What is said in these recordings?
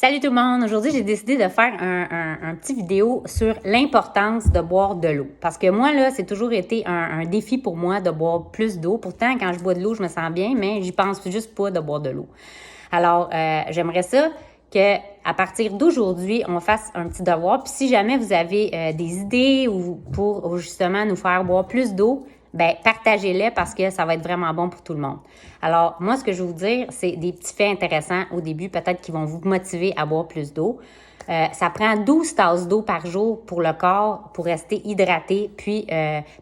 Salut tout le monde! Aujourd'hui, j'ai décidé de faire un petit vidéo sur l'importance de boire de l'eau. Parce que moi, là, c'est toujours été un défi pour moi de boire plus d'eau. Pourtant, quand je bois de l'eau, je me sens bien, mais j'y pense juste pas de boire de l'eau. Alors, j'aimerais ça que à partir d'aujourd'hui, on fasse un petit devoir. Puis si jamais vous avez des idées ou pour justement nous faire boire plus d'eau, ben partagez-les parce que ça va être vraiment bon pour tout le monde. Alors, moi, ce que je vais vous dire, c'est des petits faits intéressants au début, peut-être qui vont vous motiver à boire plus d'eau. Ça prend 12 tasses d'eau par jour pour le corps pour rester hydraté puis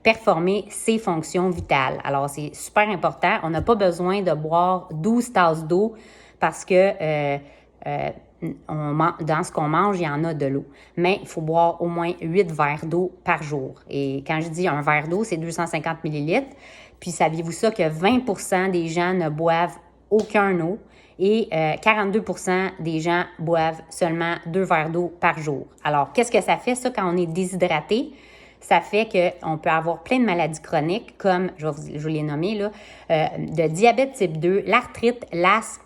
performer ses fonctions vitales. Alors, c'est super important. On n'a pas besoin de boire 12 tasses d'eau parce que dans ce qu'on mange, il y en a de l'eau. Mais il faut boire au moins 8 verres d'eau par jour. Et quand je dis un verre d'eau, c'est 250 millilitres. Puis saviez-vous ça que 20% des gens ne boivent aucun eau et 42% des gens boivent seulement 2 verres d'eau par jour. Alors, qu'est-ce que ça fait ça quand on est déshydraté? Ça fait qu'on peut avoir plein de maladies chroniques comme, je vais les nommer là, de diabète type 2, l'arthrite, l'asthme,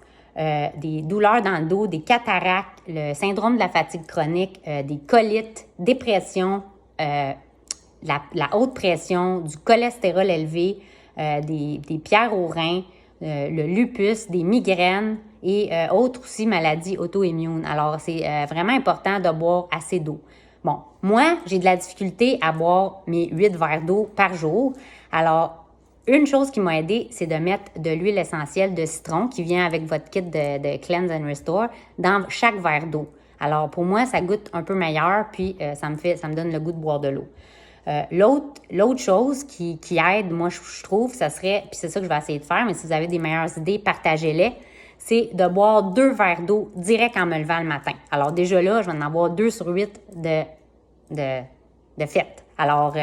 des douleurs dans le dos, des cataractes, le syndrome de la fatigue chronique, des colites, dépression, la haute pression, du cholestérol élevé, des pierres aux reins, le lupus, des migraines et autres aussi maladies auto-immunes. Alors, c'est vraiment important de boire assez d'eau. Bon, moi, j'ai de la difficulté à boire mes 8 verres d'eau par jour. Alors, une chose qui m'a aidée, c'est de mettre de l'huile essentielle de citron qui vient avec votre kit de Cleanse and Restore dans chaque verre d'eau. Alors, pour moi, ça goûte un peu meilleur, puis ça me donne le goût de boire de l'eau. L'autre chose qui aide, moi, je trouve, ça serait, puis c'est ça que je vais essayer de faire, mais si vous avez des meilleures idées, partagez-les, c'est de boire 2 verres d'eau direct en me levant le matin. Alors, déjà là, je vais en avoir 2 sur 8 de fait. Alors,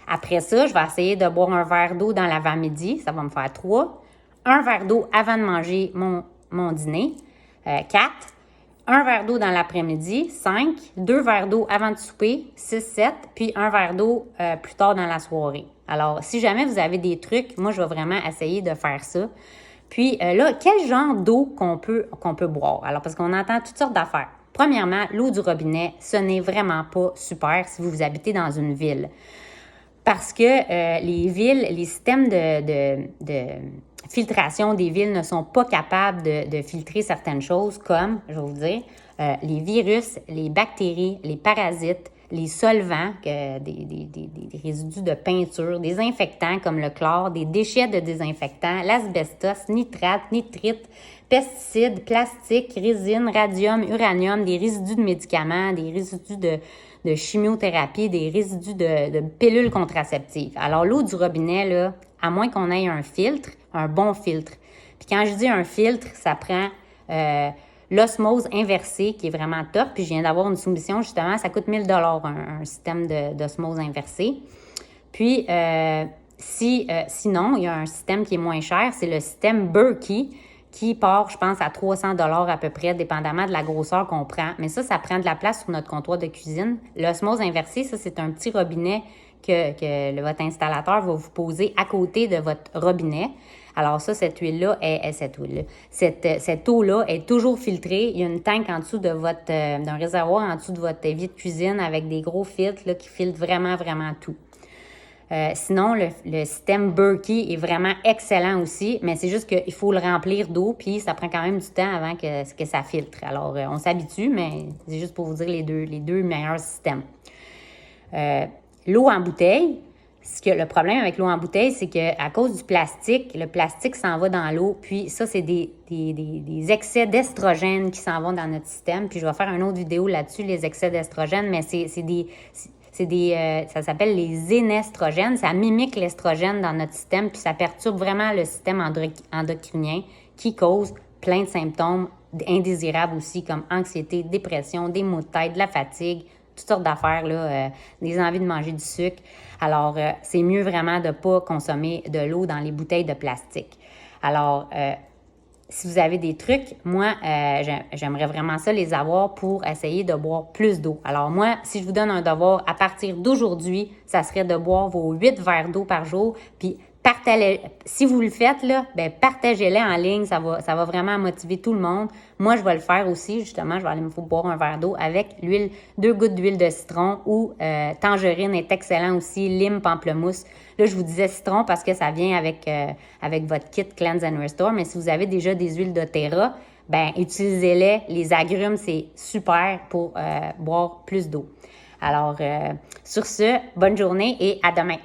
après ça, je vais essayer de boire un verre d'eau dans l'avant-midi. Ça va me faire 3. Un verre d'eau avant de manger mon dîner. 4. Un verre d'eau dans l'après-midi. 5. 2 verres d'eau avant de souper. 6, 7. Puis un verre d'eau plus tard dans la soirée. Alors, si jamais vous avez des trucs, moi, je vais vraiment essayer de faire ça. Puis là, quel genre d'eau qu'on peut boire? Alors, parce qu'on entend toutes sortes d'affaires. Premièrement, l'eau du robinet, ce n'est vraiment pas super si vous habitez dans une ville. Parce que les villes, les systèmes de filtration des villes ne sont pas capables de filtrer certaines choses comme, je vais vous dire, les virus, les bactéries, les parasites, les solvants, des résidus de peinture, des infectants comme le chlore, des déchets de désinfectants, l'asbestos, nitrate, nitrite, pesticides, plastique, résine, radium, uranium, des résidus de médicaments, des résidus de chimiothérapie, des résidus de pilules contraceptives. Alors, l'eau du robinet, là, à moins qu'on ait un filtre, un bon filtre. Puis quand je dis un filtre, ça prend l'osmose inversée, qui est vraiment top. Puis je viens d'avoir une soumission, justement, ça coûte 1000 $ un système d'osmose inversée. Puis, sinon, il y a un système qui est moins cher, c'est le système Berkey, qui part, je pense, à 300 $ à peu près, dépendamment de la grosseur qu'on prend. Mais ça prend de la place sur notre comptoir de cuisine. L'osmose inversée, ça, c'est un petit robinet que votre installateur va vous poser à côté de votre robinet. Alors ça, cette eau-là est toujours filtrée. Il y a une tank en dessous d'un réservoir en dessous de votre évier de cuisine avec des gros filtres là, qui filtrent vraiment, vraiment tout. Sinon, le système Berkey est vraiment excellent aussi, mais c'est juste qu'il faut le remplir d'eau, puis ça prend quand même du temps avant que ça filtre. Alors, on s'habitue, mais c'est juste pour vous dire les deux meilleurs systèmes. L'eau en bouteille, le problème avec l'eau en bouteille, c'est qu'à cause du plastique, le plastique s'en va dans l'eau, puis ça, c'est des excès d'estrogène qui s'en vont dans notre système. Puis je vais faire une autre vidéo là-dessus, les excès d'estrogène, mais ça s'appelle les énestrogènes. Ça mimique l'estrogène dans notre système, puis ça perturbe vraiment le système endocrinien qui cause plein de symptômes indésirables aussi, comme anxiété, dépression, des maux de tête, de la fatigue, toutes sortes d'affaires, là, des envies de manger du sucre. Alors, c'est mieux vraiment de ne pas consommer de l'eau dans les bouteilles de plastique. Alors, si vous avez des trucs, moi, j'aimerais vraiment ça les avoir pour essayer de boire plus d'eau. Alors moi, si je vous donne un devoir, à partir d'aujourd'hui, ça serait de boire vos 8 verres d'eau par jour, puis Si vous le faites, là, ben partagez-les en ligne. Ça va vraiment motiver tout le monde. Moi, je vais le faire aussi. Justement, je vais aller me boire un verre d'eau avec 2 gouttes d'huile de citron ou tangerine est excellent aussi. Lime, pamplemousse. Là, je vous disais citron parce que ça vient avec votre kit Cleanse and Restore. Mais si vous avez déjà des huiles doTERRA, ben utilisez-les. Les agrumes, c'est super pour boire plus d'eau. Alors, sur ce, bonne journée et à demain.